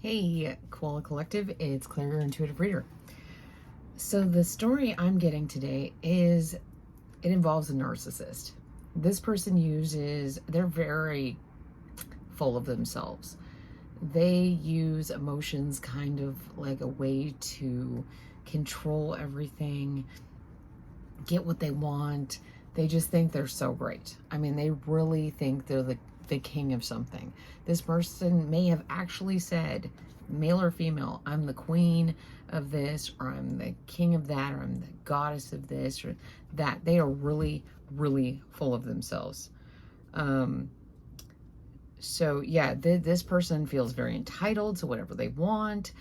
Hey, Koala Collective, it's Claire, your intuitive reader. So the story I'm getting today it involves a narcissist. This person they're very full of themselves. They use emotions kind of like a way to control everything, get what they want. They just think they're so great. I mean, they really think they're the king of something. This person may have actually said, male or female, I'm the queen of this, or I'm the king of that, or I'm the goddess of this, or that. They are really, really full of themselves. So yeah, this person feels very entitled to whatever they want.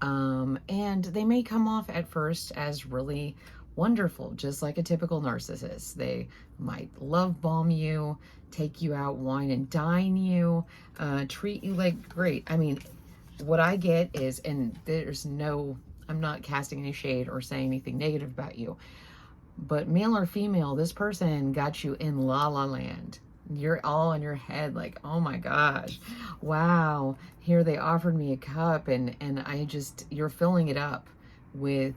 And they may come off at first as really wonderful, just like a typical narcissist. They might love bomb you, take you out, wine and dine you, treat you like great. I mean, what I get is, and I'm not casting any shade or saying anything negative about you, but male or female, this person got you in la la land. You're all in your head like, oh my gosh, wow, here they offered me a cup, and you're filling it up with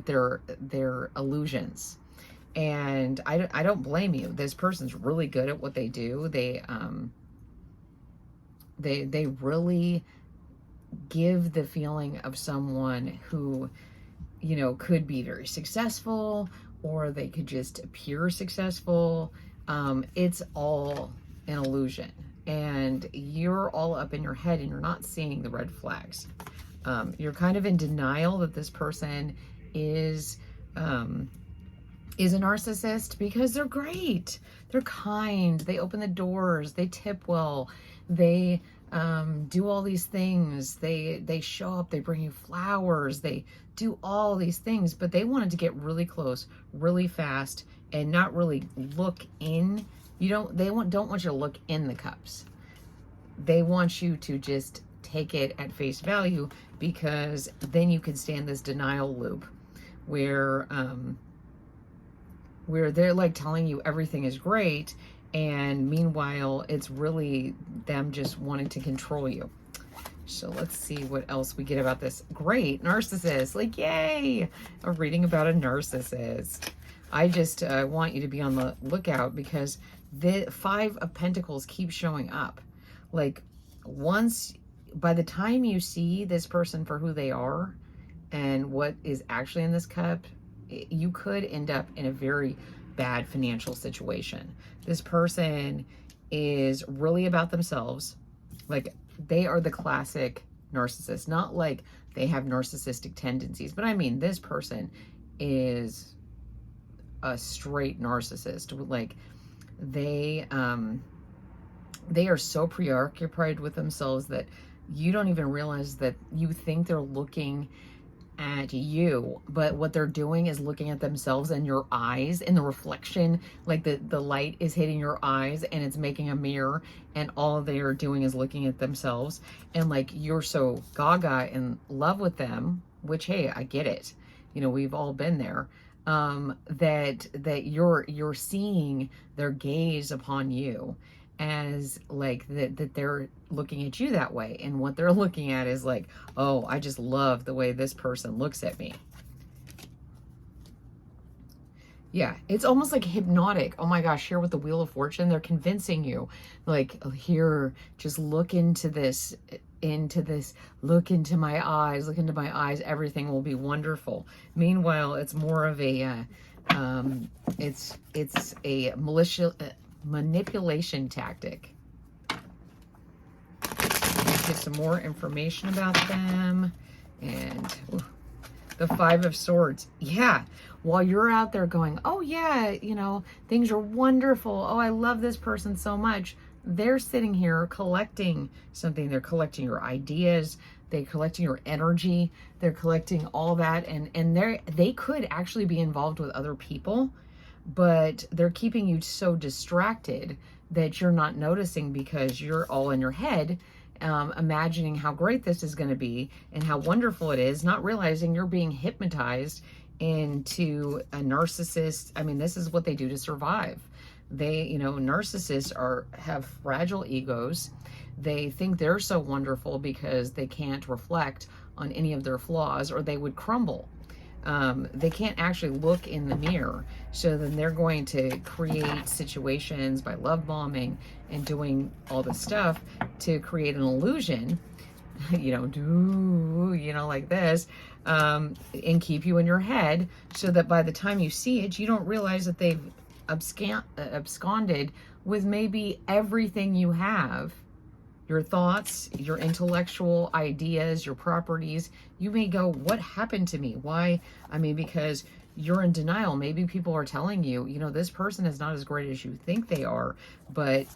their illusions. And I don't blame you. This person's really good at what they do. They really give the feeling of someone who, could be very successful, or they could just appear successful. It's all an illusion, and you're all up in your head and you're not seeing the red flags. You're kind of in denial that this person is a narcissist because they're great. They're kind. They open the doors. They tip well. They do all these things. They show up. They bring you flowers. They do all these things, but they wanted to get really close, really fast, and not really look in. They don't want you to look in the cups. They want you to just take it at face value, because then you can stay in this denial loop where they're like telling you everything is great, and meanwhile it's really them just wanting to control you. So let's see what else we get about this great narcissist. Like, yay, a reading about a narcissist. I just want you to be on the lookout, because the Five of Pentacles keeps showing up. Like, by the time you see this person for who they are and what is actually in this cup, you could end up in a very bad financial situation. This person is really about themselves. Like, they are the classic narcissist. Not like they have narcissistic tendencies, but I mean, this person is a straight narcissist. Like, they are so preoccupied with themselves that you don't even realize that you think they're looking at you, but what they're doing is looking at themselves and your eyes, and the reflection, like the light is hitting your eyes and it's making a mirror, and all they're doing is looking at themselves, and like, you're so gaga in love with them, which, hey, I get it, we've all been there, that you're seeing their gaze upon you as like that they're looking at you that way, and what they're looking at is like, oh, I just love the way this person looks at me. Yeah, it's almost like hypnotic. Oh my gosh, here with the Wheel of Fortune, they're convincing you, like, here, just look into this, look into my eyes, everything will be wonderful. Meanwhile, it's more of a it's a manipulation tactic. Get some more information about them. And the Five of Swords. Yeah, while you're out there going, oh yeah, things are wonderful, oh, I love this person so much, they're sitting here collecting something. They're collecting your ideas, they're collecting your energy, they're collecting all that, and they could actually be involved with other people, but they're keeping you so distracted that you're not noticing, because you're all in your head, imagining how great this is going to be and how wonderful it is, not realizing you're being hypnotized into a narcissist. I mean, this is what they do to survive. Narcissists have fragile egos. They think they're so wonderful because they can't reflect on any of their flaws, or they would crumble. They can't actually look in the mirror. So then they're going to create situations by love bombing and doing all this stuff to create an illusion, like this, and keep you in your head, so that by the time you see it, you don't realize that they've absconded with maybe everything you have. Your thoughts, your intellectual ideas, your properties. You may go, what happened to me? Why? Because you're in denial. Maybe people are telling you, this person is not as great as you think they are. But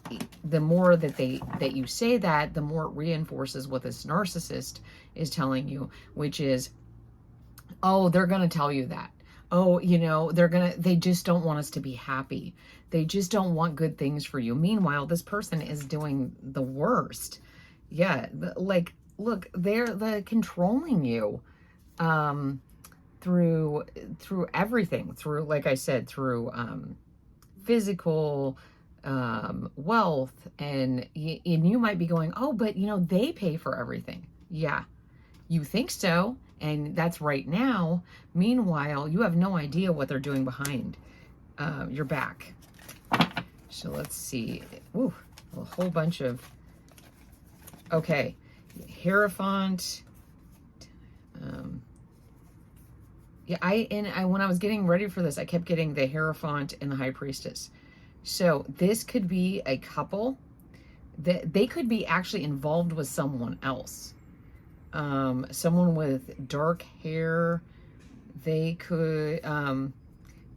the more that you say that, the more it reinforces what this narcissist is telling you, which is, oh, they're going to tell you that. Oh, they just don't want us to be happy. They just don't want good things for you. Meanwhile, this person is doing the worst. Yeah, look, they're controlling you through everything, through, like I said, through physical wealth, and you might be going, oh, but they pay for everything. Yeah, you think so, and that's right now. Meanwhile, you have no idea what they're doing behind your back. So let's see. Ooh, a whole bunch of, okay, Hierophant. Yeah, I when I was getting ready for this, I kept getting the Hierophant and the High Priestess. So this could be a couple that they could be actually involved with someone else. Someone with dark hair. They could,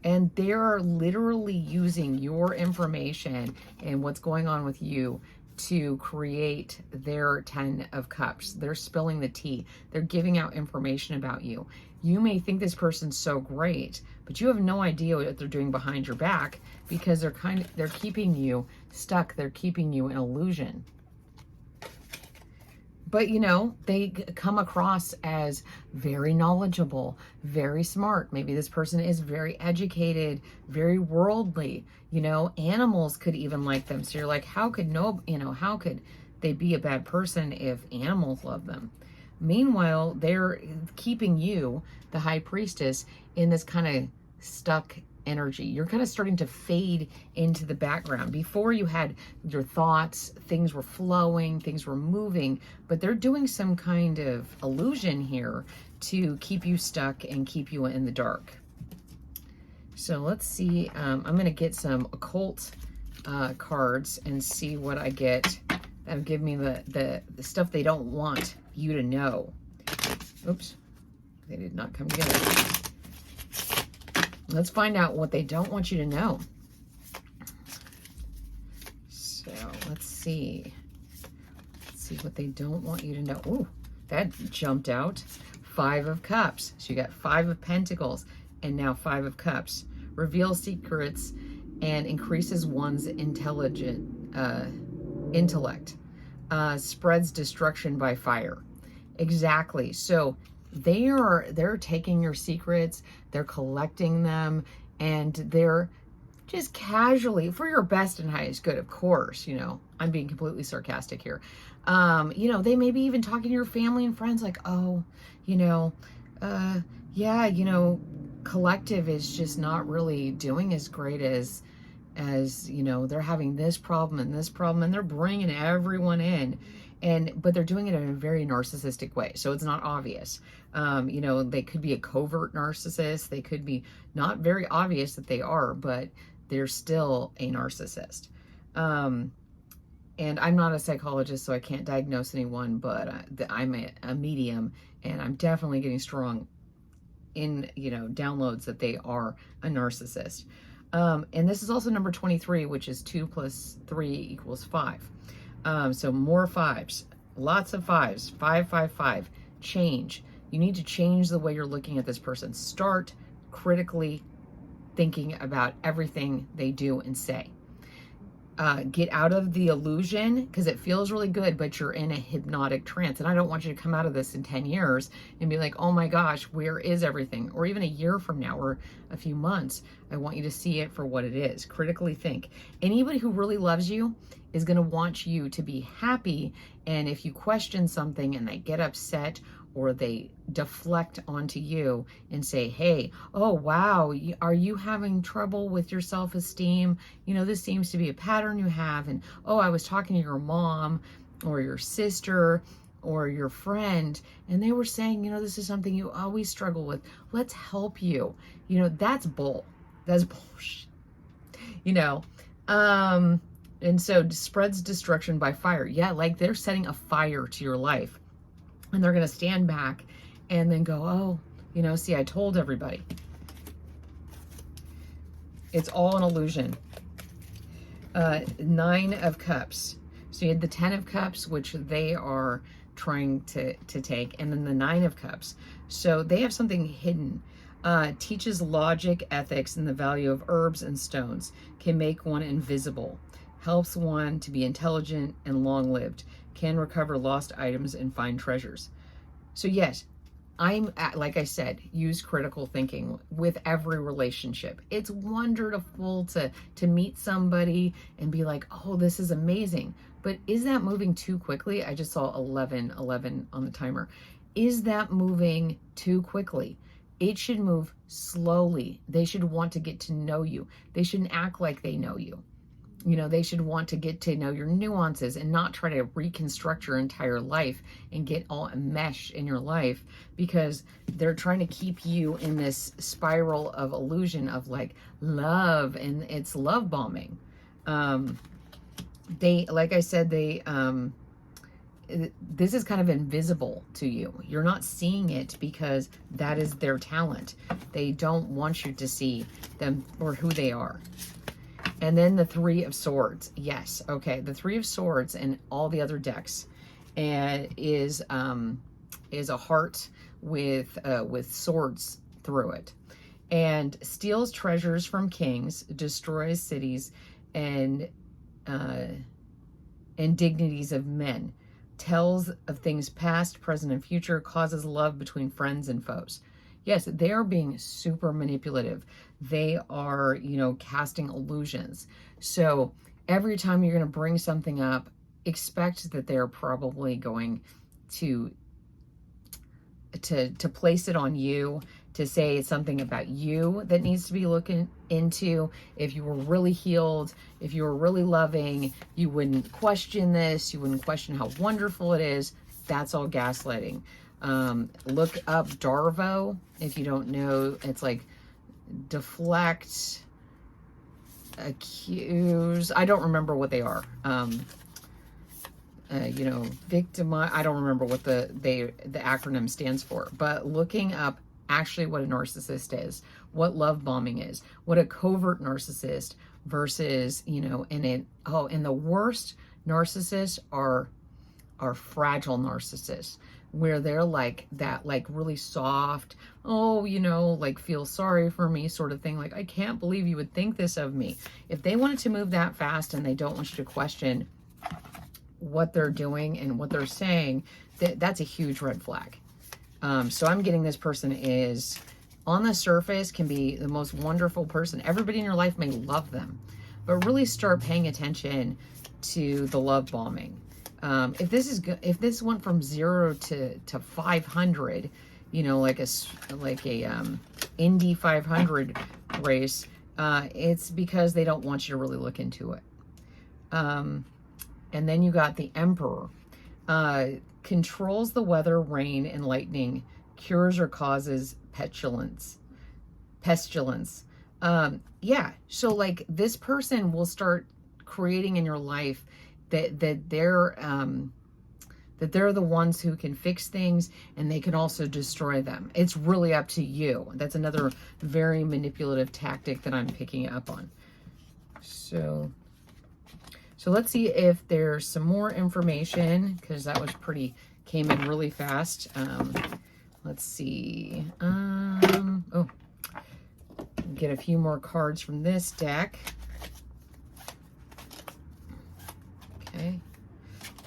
and they're literally using your information and what's going on with you to create their 10 of Cups. They're spilling the tea. They're giving out information about you. You may think this person's so great, but you have no idea what they're doing behind your back, because they're keeping you stuck. They're keeping you in illusion. But, they come across as very knowledgeable, very smart. Maybe this person is very educated, very worldly. Animals could even like them. So you're like, how could they be a bad person if animals love them? Meanwhile, they're keeping you, the High Priestess, in this kind of stuck energy. You're kind of starting to fade into the background. Before, you had your thoughts, things were flowing, things were moving, but they're doing some kind of illusion here to keep you stuck and keep you in the dark. So let's see. I'm going to get some occult cards and see what I get. That'll give me the stuff they don't want you to know. Oops, they did not come together. Let's find out what they don't want you to know. So let's see. Let's see what they don't want you to know. Ooh, that jumped out. 5 of Cups. So you got 5 of Pentacles and now 5 of Cups. Reveals secrets and increases one's intellect. Spreads destruction by fire. Exactly. So they're taking your secrets, they're collecting them, and they're just casually, for your best and highest good, of course, I'm being completely sarcastic here. They may be even talking to your family and friends like, oh, collective is just not really doing as great as they're having this problem and this problem, and they're bringing everyone in. But they're doing it in a very narcissistic way. So it's not obvious. They could be a covert narcissist. They could be not very obvious that they are, but they're still a narcissist. And I'm not a psychologist, so I can't diagnose anyone, but I'm a medium, and I'm definitely getting strong in, downloads that they are a narcissist. And this is also number 23, which is 2 + 3 = 5. So more 5s, lots of 5s, 5, 5, 5. Change. You need to change the way you're looking at this person. Start critically thinking about everything they do and say. get out of the illusion, because it feels really good, but you're in a hypnotic trance. And I don't want you to come out of this in 10 years and be like, oh my gosh, where is everything? Or even a year from now or a few months. I want you to see it for what it is. Critically think. Anybody who really loves you is going to want you to be happy. And if you question something and they get upset or they deflect onto you and say, hey, oh, wow, are you having trouble with your self-esteem? You know, this seems to be a pattern you have. And, oh, I was talking to your mom or your sister or your friend, and they were saying, you know, this is something you always struggle with. Let's help you. You know, that's bull. That's bullshit. You know, and so spreads destruction by fire. Yeah, like they're setting a fire to your life. And they're going to stand back and then go, oh, you know, see, I told everybody. It's all an illusion. 9 of Cups. So you had the 10 of Cups, which they are trying to take. And then the 9 of Cups. So they have something hidden. Teaches logic, ethics, and the value of herbs and stones. Can make one invisible. Helps one to be intelligent and long-lived. Can recover lost items and find treasures. So yes, like I said, use critical thinking with every relationship. It's wonderful to meet somebody and be like, oh, this is amazing. But is that moving too quickly? I just saw 11 on the timer. Is that moving too quickly? It should move slowly. They should want to get to know you. They shouldn't act like they know you. You know, they should want to get to know your nuances and not try to reconstruct your entire life and get all enmeshed in your life, because they're trying to keep you in this spiral of illusion of like love, and it's love bombing. They, like I said, this is kind of invisible to you. You're not seeing it because that is their talent. They don't want you to see them or who they are. And then the 3 of Swords. Yes. Okay. The 3 of Swords and all the other decks is a heart with swords through it, and steals treasures from kings, destroys cities and dignities of men, tells of things past, present, and future, causes love between friends and foes. Yes, they are being super manipulative. They are, you know, casting illusions. So every time you're going to bring something up, expect that they're probably going to place it on you, to say it's something about you that needs to be looking into. If you were really healed, if you were really loving, you wouldn't question this. You wouldn't question how wonderful it is. That's all gaslighting. Look up Darvo if you don't know. It's like deflect, accuse. I don't remember what they are. You know, victimize. I don't remember what the acronym stands for. But looking up actually what a narcissist is, what love bombing is, what a covert narcissist versus, you know, and the worst narcissists are fragile narcissists, where they're like that, like really soft, oh, you know, like feel sorry for me sort of thing. Like, I can't believe you would think this of me. If they wanted to move that fast and they don't want you to question what they're doing and what they're saying, that's a huge red flag. So I'm getting this person is, on the surface, can be the most wonderful person. Everybody in your life may love them, but really start paying attention to the love bombing. If this is good, if this went from 0 to 500, you know, like a Indy 500 race, it's because they don't want you to really look into it. And then you got the Emperor. Controls the weather, rain, and lightning, cures or causes pestilence. Yeah, so like this person will start creating in your life that they're the ones who can fix things, and they can also destroy them. It's really up to you. That's another very manipulative tactic that I'm picking up on. So let's see if there's some more information, because that was came in really fast. Let's see. Oh, get a few more cards from this deck.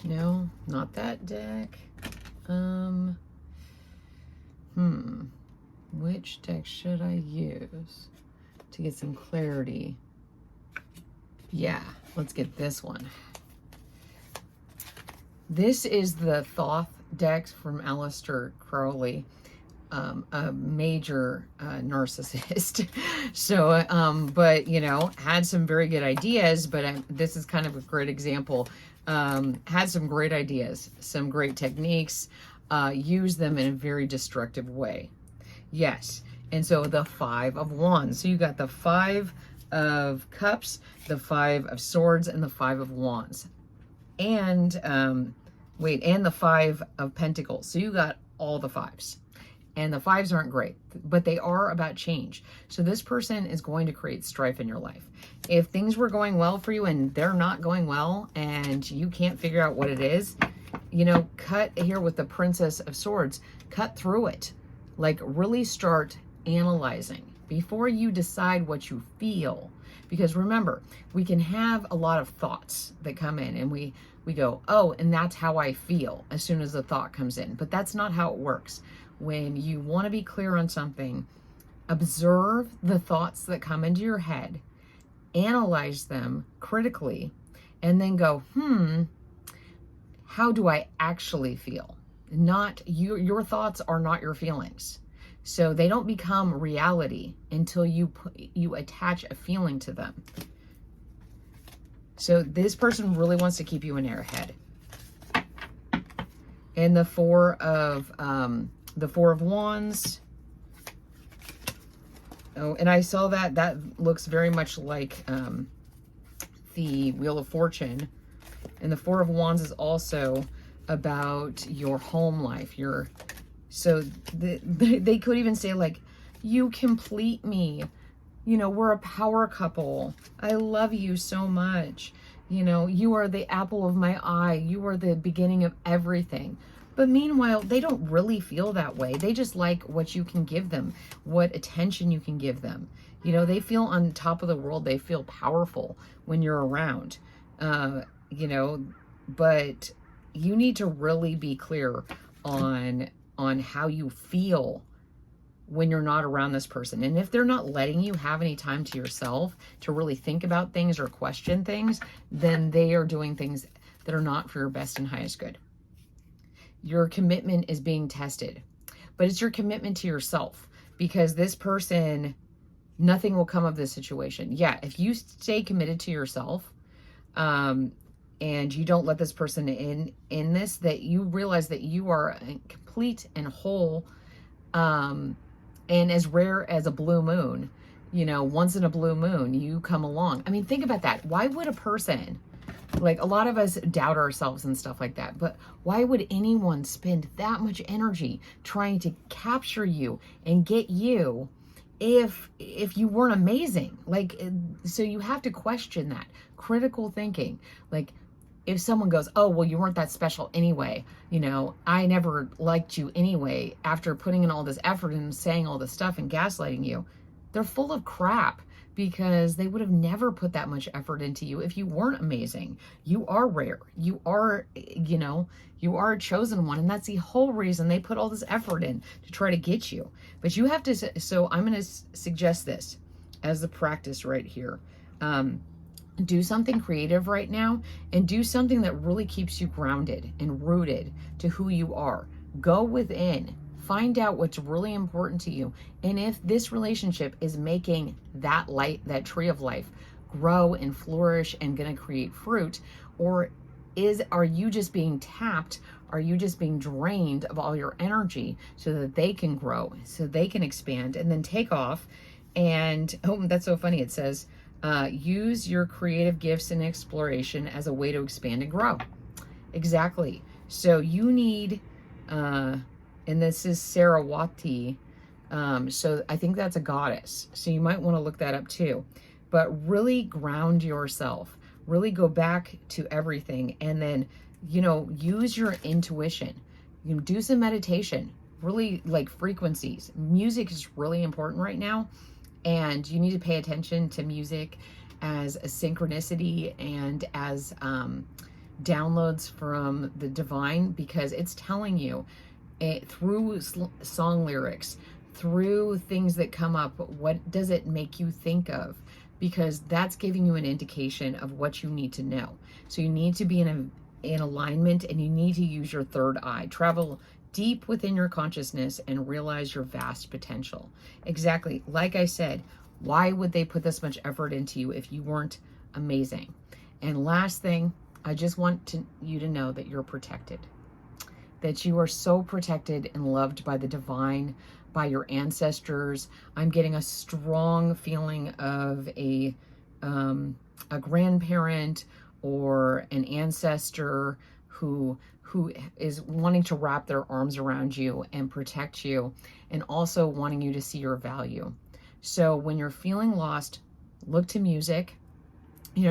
No, not that deck. Which deck should I use to get some clarity? Yeah, let's get this one. This is the Thoth deck from Aleister Crowley, a major narcissist. So, but, you know, had some very good ideas, but this is kind of a great example. Had some great ideas, some great techniques, used them in a very destructive way. Yes. And so the 5 of Wands. So you got the 5 of Cups, the 5 of Swords, and the 5 of Wands. And, and the 5 of Pentacles. So you got all the 5s. And the 5s aren't great, but they are about change. So this person is going to create strife in your life. If things were going well for you and they're not going well and you can't figure out what it is, you know, cut here with the Princess of Swords, cut through it. Like, really start analyzing before you decide what you feel. Because remember, we can have a lot of thoughts that come in and we go, oh, and that's how I feel as soon as the thought comes in. But that's not how it works. When you want to be clear on something, observe the thoughts that come into your head, analyze them critically, and then go, how do I actually feel? Not your thoughts are not your feelings. So they don't become reality until you attach a feeling to them. So this person really wants to keep you in airhead. And the 4 of Wands. Oh, and I saw that looks very much like the Wheel of Fortune. And the 4 of Wands is also about your home life. So they could even say, like, you complete me. You know, we're a power couple. I love you so much. You know, you are the apple of my eye. You are the beginning of everything. But meanwhile, they don't really feel that way. They just like what you can give them, what attention you can give them. You know, they feel on top of the world. They feel powerful when you're around, you know, but you need to really be clear on how you feel when you're not around this person. And if they're not letting you have any time to yourself to really think about things or question things, then they are doing things that are not for your best and highest good. Your commitment is being tested, but it's your commitment to yourself, because this person, nothing will come of this situation. Yeah, if you stay committed to yourself, and you don't let this person in this, that you realize that you are complete and whole, and as rare as a blue moon. You know, once in a blue moon, you come along. I mean, think about that. Why would a person, like, a lot of us doubt ourselves and stuff like that, but why would anyone spend that much energy trying to capture you and get you if you weren't amazing? Like, so you have to question that. Critical thinking. Like, if someone goes, oh, well, you weren't that special anyway, you know, I never liked you anyway, after putting in all this effort and saying all this stuff and gaslighting you, they're full of crap, because they would have never put that much effort into you if you weren't amazing. You are rare. You are, you know, you are a chosen one. And that's the whole reason they put all this effort in, to try to get you. But you have to, so I'm going to suggest this as the practice right here. Do something creative right now, and do something that really keeps you grounded and rooted to who you are. Go within, find out what's really important to you. And if this relationship is making that light, that tree of life, grow and flourish and going to create fruit, or are you just being tapped? Are you just being drained of all your energy so that they can grow, so they can expand and then take off? And oh, that's so funny. It says, use your creative gifts and exploration as a way to expand and grow. Exactly. So you need, and this is Sarawati. So I think that's a goddess. So you might want to look that up too. But really ground yourself. Really go back to everything. And then, you know, use your intuition. You know, do some meditation. Really, like, frequencies. Music is really important right now. And you need to pay attention to music as a synchronicity and as downloads from the divine, because it's telling you through song lyrics, through things that come up, what does it make you think of? Because that's giving you an indication of what you need to know. So you need to be in alignment, and you need to use your third eye. Travel deep within your consciousness and realize your vast potential. Exactly. Like I said, why would they put this much effort into you if you weren't amazing? And last thing, I just want you to know that you're protected. That you are so protected and loved by the divine, by your ancestors. I'm getting a strong feeling of a grandparent or an ancestor who is wanting to wrap their arms around you and protect you, and also wanting you to see your value. So when you're feeling lost, look to music.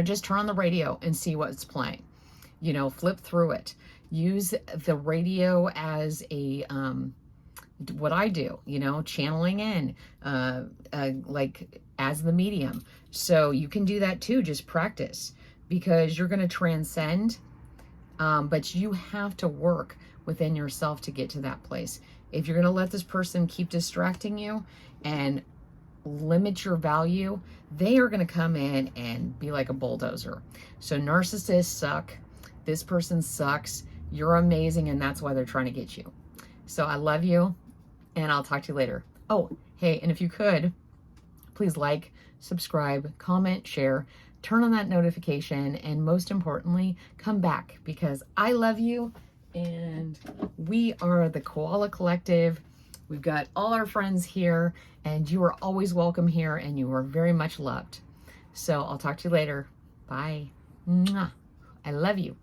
Just turn on the radio and see what's playing. Flip through it. Use the radio as a what I do, channeling in, like as the medium. So you can do that too. Just practice, because you're going to transcend, but you have to work within yourself to get to that place. If you're going to let this person keep distracting you and limit your value, they are going to come in and be like a bulldozer. So narcissists suck. This person sucks. You're amazing, and that's why they're trying to get you. So I love you, and I'll talk to you later. Oh, hey, and if you could, please like, subscribe, comment, share, turn on that notification, and most importantly, come back, because I love you, and we are the Koala Collective. We've got all our friends here, and you are always welcome here, and you are very much loved. So I'll talk to you later. Bye. Mwah. I love you.